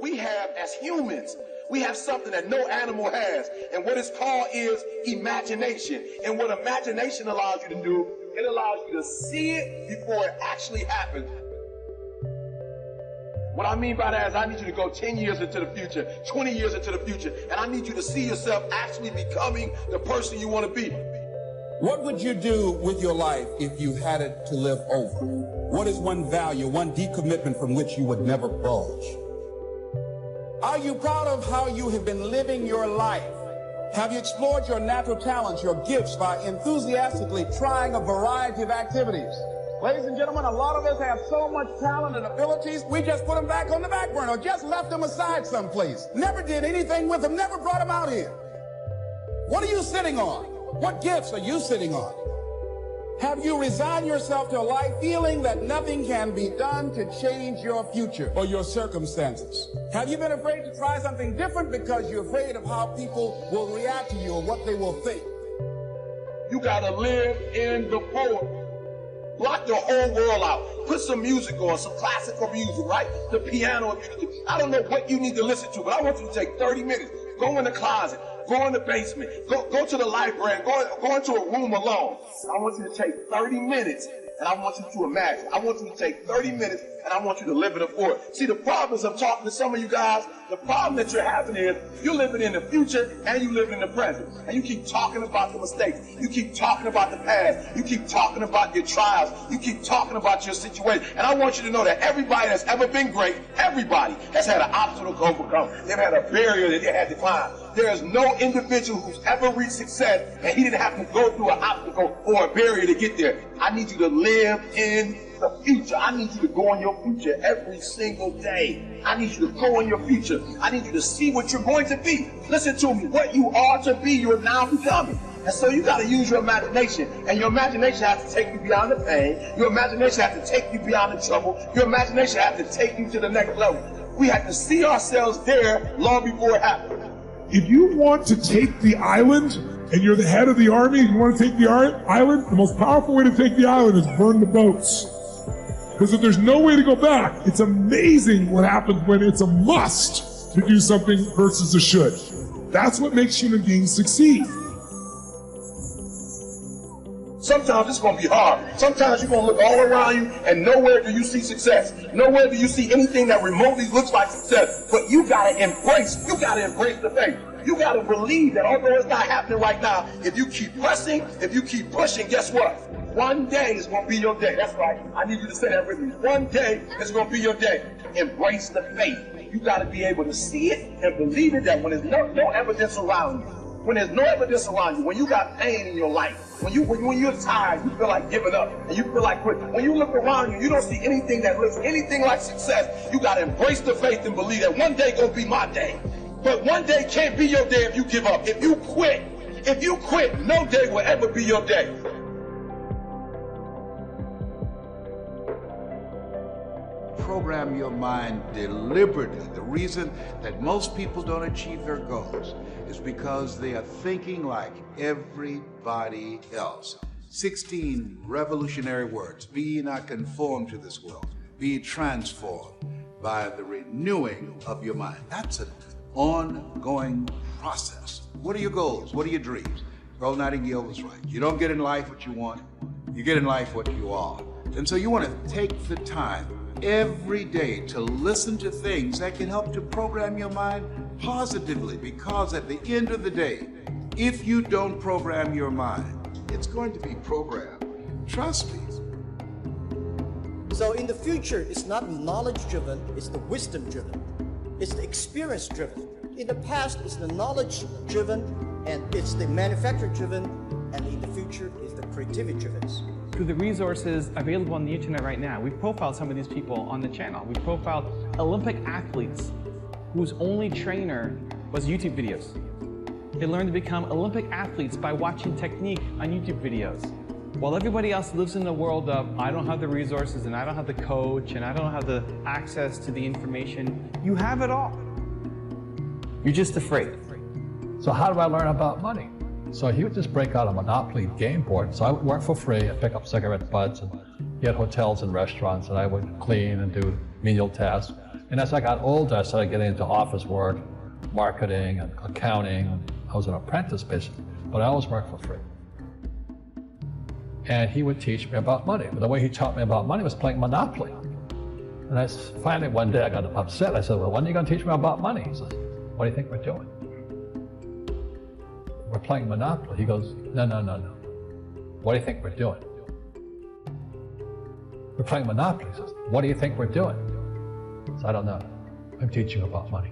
we have as humans, we have something that no animal has. And what it's called is imagination. And what imagination allows you to do, it allows you to see it before it actually happens. What I mean by that is I need you to go 10 years into the future, 20 years into the future, and I need you to see yourself actually becoming the person you want to be. What would you do with your life if you had it to live over? What is one value, one decommitment from which you would never budge? Are you proud of how you have been living your life? Have you explored your natural talents, your gifts, by enthusiastically trying a variety of activities? Ladies and gentlemen, a lot of us have so much talent and abilities, we just put them back on the back burner, just left them aside someplace. Never did anything with them, never brought them out here. What are you sitting on? What gifts are you sitting on? Have you resigned yourself to a life feeling that nothing can be done to change your future or your circumstances? Have you been afraid to try something different because you're afraid of how people will react to you or what they will think? You gotta live in the forward. Block your whole world out. Put some music on, some classical music, right? The piano. I don't know what you need to listen to, but I want you to take 30 minutes. Go in the closet. Go in the basement. Go to the library. Go into a room alone. I want you to take 30 minutes, and I want you to imagine. I want you to take 30 minutes, and I want you to live in the forward. See, the problem is I'm talking to some of you guys. The problem that you're having is you're living in the future and you live in the present. And you keep talking about the mistakes. You keep talking about the past. You keep talking about your trials. You keep talking about your situation. And I want you to know that everybody that's ever been great, everybody has had an obstacle to overcome. They've had a barrier that they had to climb. There is no individual who's ever reached success and he didn't have to go through an obstacle or a barrier to get there. I need you to live in the future. I need you to go in your future every single day. I need you to go in your future. I need you to see what you're going to be. Listen to me. What you are to be, you're now becoming. And so you got to use your imagination. And your imagination has to take you beyond the pain. Your imagination has to take you beyond the trouble. Your imagination has to take you to the next level. We have to see ourselves there long before it happens. If you want to take the island, and you're the head of the army, and you want to take the island, the most powerful way to take the island is burn the boats. Because if there's no way to go back, it's amazing what happens when it's a must to do something versus a should. That's what makes human beings succeed. Sometimes it's going to be hard. Sometimes you're going to look all around you and nowhere do you see success. Nowhere do you see anything that remotely looks like success. But you got to embrace the faith. You got to believe that although it's not happening right now, if you keep pressing, if you keep pushing, guess what? One day is going to be your day. That's right. I need you to say that with me. One day is going to be your day. Embrace the faith. You got to be able to see it and believe it, that when there's no evidence around you, when there's no evidence around you, when you got pain in your life, when you're tired, you feel like giving up, and you feel like quitting. When you look around you, you don't see anything that looks anything like success. You got to embrace the faith and believe that one day going to be my day. But one day can't be your day if you give up. If you quit, no day will ever be your day. Program your mind deliberately. The reason that most people don't achieve their goals is because they are thinking like everybody else. 16 revolutionary words. Be ye not conformed to this world. Be ye transformed by the renewing of your mind. That's an ongoing process. What are your goals? What are your dreams? Earl Nightingale was right. You don't get in life what you want. You get in life what you are. And so you want to take the time every day to listen to things that can help to program your mind positively, because at the end of the day, if you don't program your mind, it's going to be programmed. Trust me. So in the future, it's not knowledge-driven, it's the wisdom-driven. It's the experience-driven. In the past, it's the knowledge-driven, and it's the manufacturer-driven, and in the future, it's the creativity-driven. Through the resources available on the internet right now, we've profiled some of these people on the channel. We've profiled Olympic athletes whose only trainer was YouTube videos. They learned to become Olympic athletes by watching technique on YouTube videos. While everybody else lives in the world of, I don't have the resources, and I don't have the coach, and I don't have the access to the information, you have it all. You're just afraid. So how do I learn about money? So he would just break out a Monopoly game board. So I would work for free and pick up cigarette butts, and he had hotels and restaurants, and I would clean and do menial tasks. And as I got older, I started getting into office work, marketing, and accounting. I was an apprentice, basically, but I always worked for free. And he would teach me about money. But the way he taught me about money was playing Monopoly. And finally one day I got upset. I said, well, when are you going to teach me about money? He says, what do you think we're doing? We're playing Monopoly. He goes, no. What do you think we're doing? We're playing Monopoly. He says, what do you think we're doing? I said, I don't know. I'm teaching you about money.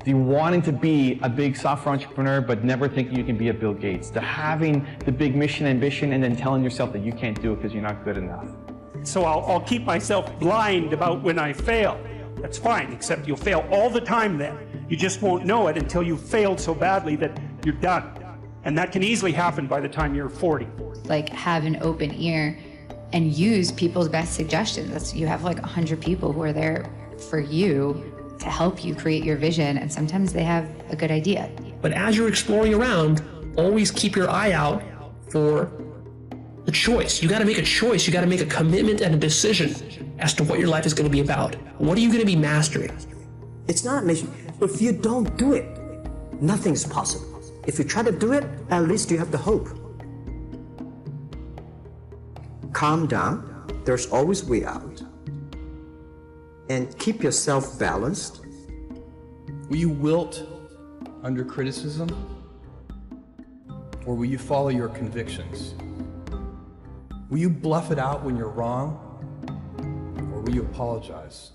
The wanting to be a big software entrepreneur but never thinking you can be a Bill Gates. The having the big mission, ambition, and then telling yourself that you can't do it because you're not good enough. So I'll keep myself blind about when I fail. That's fine, except you'll fail all the time then. You just won't know it until you've failed so badly that you're done. And that can easily happen by the time you're 40. Like, have an open ear and use people's best suggestions. You have like 100 people who are there for you to help you create your vision, and sometimes they have a good idea. But as you're exploring around, always keep your eye out for a choice. You got to make a choice. You got to make a commitment and a decision as to what your life is going to be about. What are you going to be mastering? It's not a mission. If you don't do it, nothing's possible. If you try to do it, at least you have the hope. Calm down. There's always a way out. And keep yourself balanced. Will you wilt under criticism? Or will you follow your convictions? Will you bluff it out when you're wrong? Or will you apologize?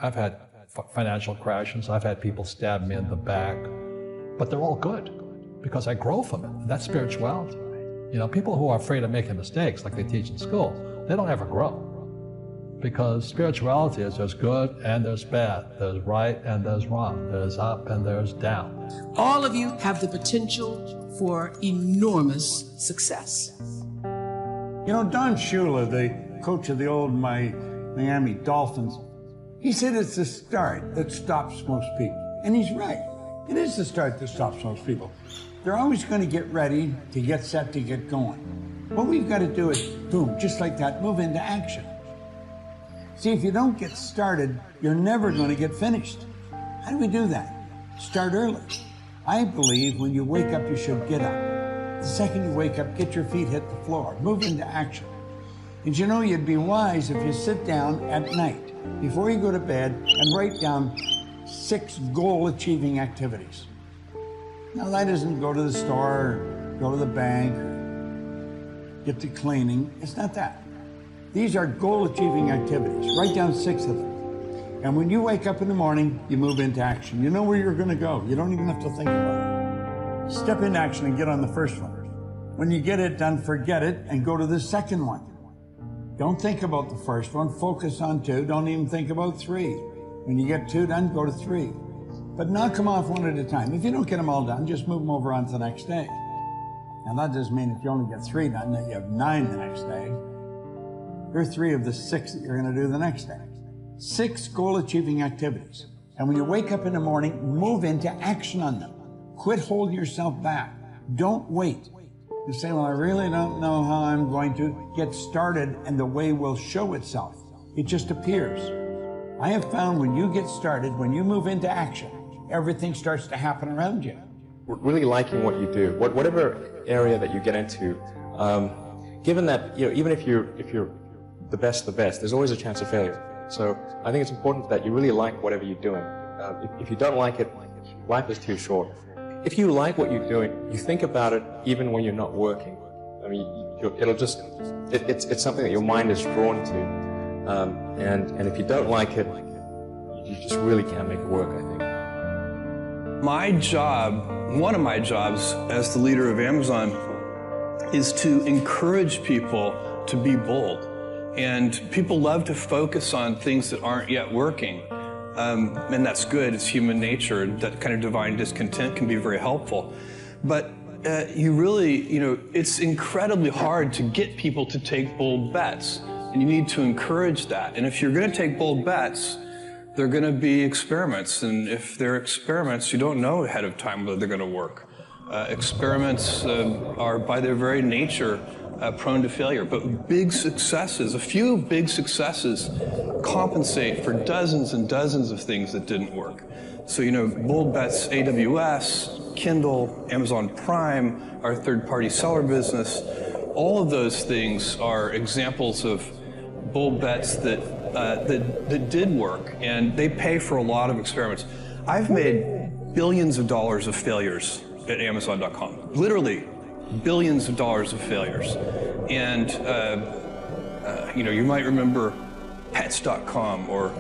I've had financial crashes. I've had people stab me in the back. But they're all good because I grow from it. And that's spirituality. You know, people who are afraid of making mistakes, like they teach in school, they don't ever grow. Because spirituality is there's good and there's bad. There's right and there's wrong. There's up and there's down. All of you have the potential for enormous success. You know, Don Shula, the coach of the old Miami Dolphins, he said it's the start that stops most people. And he's right. It is the start that stops most people. They're always going to get ready, to get set, to get going. What we've got to do is, boom, just like that, move into action. See, if you don't get started, you're never going to get finished. How do we do that? Start early. I believe when you wake up, you should get up. The second you wake up, get your feet hit the floor. Move into action. And you know, you'd be wise if you sit down at night, before you go to bed, and write down 6 goal-achieving activities. Now, that isn't go to the store, or go to the bank, or get to cleaning. It's not that. These are goal-achieving activities. Write down 6 of them. And when you wake up in the morning, you move into action. You know where you're going to go. You don't even have to think about it. Step into action and get on the first one. When you get it done, forget it and go to the second one. Don't think about the first one. Focus on 2. Don't even think about 3. When you get 2 done, go to 3. But knock them off one at a time. If you don't get them all done, just move them over on to the next day. Now, that doesn't mean if you only get 3 done, that you have 9 the next day. Here are 3 of the 6 that you're going to do the next day. 6 goal-achieving activities. And when you wake up in the morning, move into action on them. Quit holding yourself back. Don't wait. You say, well, I really don't know how I'm going to get started, and the way will show itself. It just appears. I have found when you get started, when you move into action, everything starts to happen around you. Really liking what you do, whatever area that you get into, given that, you know, even if you're the best, there's always a chance of failure. So I think it's important that you really like whatever you're doing. If you don't like it, life is too short. If you like what you're doing, you think about it even when you're not working. I mean, it's something that your mind is drawn to. And if you don't like it, you just really can't make it work, I think. My job, one of my jobs as the leader of Amazon, is to encourage people to be bold. And people love to focus on things that aren't yet working. And that's good, it's human nature. That kind of divine discontent can be very helpful. But you really, it's incredibly hard to get people to take bold bets. And you need to encourage that. And if you're going to take bold bets, they're going to be experiments. And if they're experiments, you don't know ahead of time whether they're going to work. Experiments are, by their very nature, prone to failure. But big successes, a few big successes compensate for dozens and dozens of things that didn't work. So, you know, bold bets, AWS, Kindle, Amazon Prime, our third-party seller business, all of those things are examples of bold bets that did work, and they pay for a lot of experiments. I've made billions of dollars of failures at Amazon.com, literally billions of dollars of failures. And you know, you might remember Pets.com or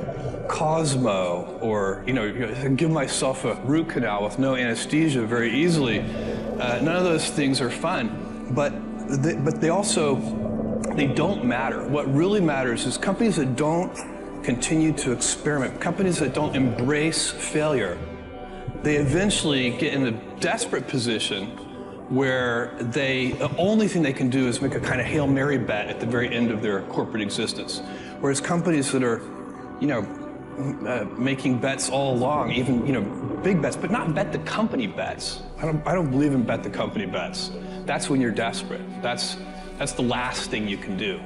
Cosmo, or, you know, give myself a root canal with no anesthesia very easily. None of those things are fun, but they also, they don't matter. What really matters is companies that don't continue to experiment, companies that don't embrace failure, they eventually get in a desperate position where the only thing they can do is make a kind of Hail Mary bet at the very end of their corporate existence. Whereas companies that are, you know, making bets all along, even, you know, big bets, but not bet the company bets. I don't believe in bet the company bets. That's when you're desperate. That's the last thing you can do.